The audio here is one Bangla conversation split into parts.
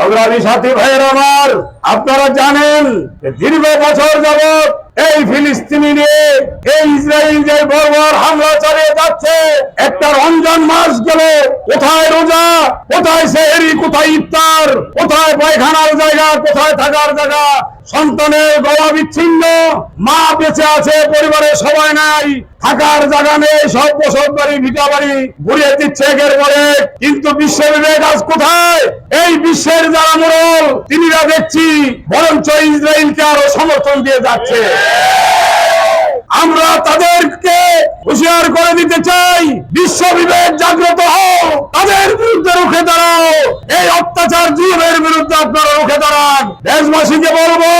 সংগ্রামী সাথী ভাইয়ের আমার, আপনারা জানেন দীর্ঘ বছর যাবৎ এই ফিলিস্তিনি নিয়ে এই ইসরায়েল যে বর্বর হামলা চালিয়ে যাচ্ছে, একটা রমজান মাস গেল, কোথায় রোজা, কোথায় সেহরি, কোথায় ইফতার, কোথায় পায়খানার জায়গা, কোথায় থাকার জায়গা, সন্তানের গলা বিচ্ছিন্ন, মা বেঁচে আছে, পরিবারের সবাই নাই, থাকার জায়গা নেই, সব বসত বাড়ি ভিটা বাড়ি ঘুরিয়ে দিচ্ছে একের পরে। কিন্তু বিশ্ব বিবেক আজ কোথায়? এই বিশ্বের যারা মোড়ল তিনিরা দেখছি বরঞ্চ ইসরায়েলকে আরো সমর্থন দিয়ে যাচ্ছে। আমরা তাদেরকে হুঁশিয়ার করে দিতে চাই, বিশ্ব বিবেক জাগ্রত হও, তাদের বিরুদ্ধে রুখে দাঁড়াও, এই অত্যাচার জুলুমের বিরুদ্ধে আপনারা রুখে দাঁড়ান। দেশবাসীকে বলবো,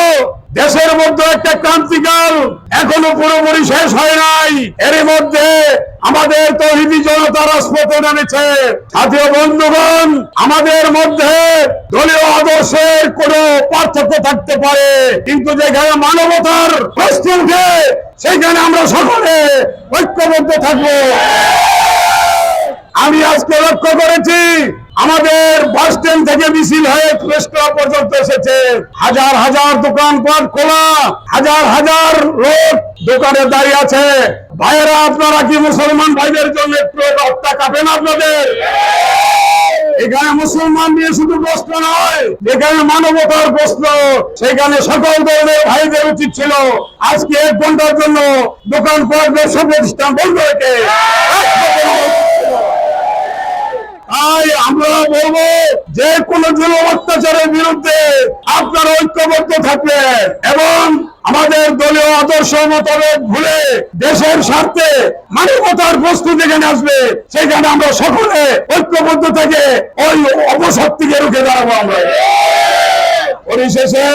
দেশের মধ্যে একটা ক্রান্তিকাল এখনো পুরোপুরি শেষ হয় নাই, এর মধ্যে আমাদের তৌহিদি জনতা রাজপথে নেমেছে। সাথী বন্ধুগণ, আমাদের মধ্যে দলীয় আদর্শের কোনো পার্থক্য থাকতে পারে, কিন্তু যেখানে মানবতার প্রশ্ন উঠে সেখানে আমরা সকলে ঐক্যবদ্ধ থাকবো। আমি আজকে লক্ষ্য করেছি আমাদের বাস স্ট্যান্ড থেকে মিছিল হয়ে প্রেস ক্লাব পর্যন্ত এসেছে, হাজার হাজার দোকানপাট খোলা, হাজার হাজার লোক দোকানে দাঁড়িয়ে আছে। ভাইয়েরা, আপনারা কি মুসলমান ভাইদের জন্য একটু রক্ত কাঁপেন আপনাদের? এখানে মুসলমান নিয়ে শুধু প্রশ্ন নয়, এখানে মানবতার প্রশ্ন। সেখানে সকল ধরনের ভাইদের উচিত ছিল আজকে 1 ঘন্টার জন্য দোকানপাট, ব্যবসা প্রতিষ্ঠান বন্ধ রেখে আমরা বলবো যে কোন জুলুম অত্যাচারের বিরুদ্ধে আপনারা ঐক্যবদ্ধ থাকবেন এবং আমাদের দলীয় আদর্শ মতভেদ ভুলে দেশের স্বার্থে মানবতার প্রস্তুতি যেখানে আসবে সেখানে আমরা সকলে ঐক্যবদ্ধ থেকে ওই অপশক্তিকে রুখে দাঁড়াবো। আমরা পরিশেষে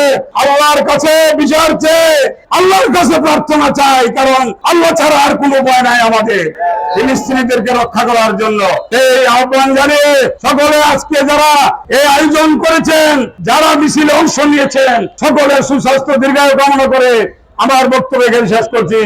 আল্লাহর কাছে বিচার চেয়ে আল্লাহর কাছে প্রার্থনা চাই, কারণ আল্লাহ ছাড়া আর কোনো উপায় নাই আমাদের ফিলিস্তিনিদেরকে রক্ষা করার জন্য। এই আহ্বান জানিয়ে সকলে আজকে যারা এই আয়োজন করেছেন, যারা মিছিলে অংশ নিয়েছেন, সকলের সুস্বাস্থ্য দীর্ঘায়ু কামনা করে আমার বক্তব্য এখানে শেষ করছি।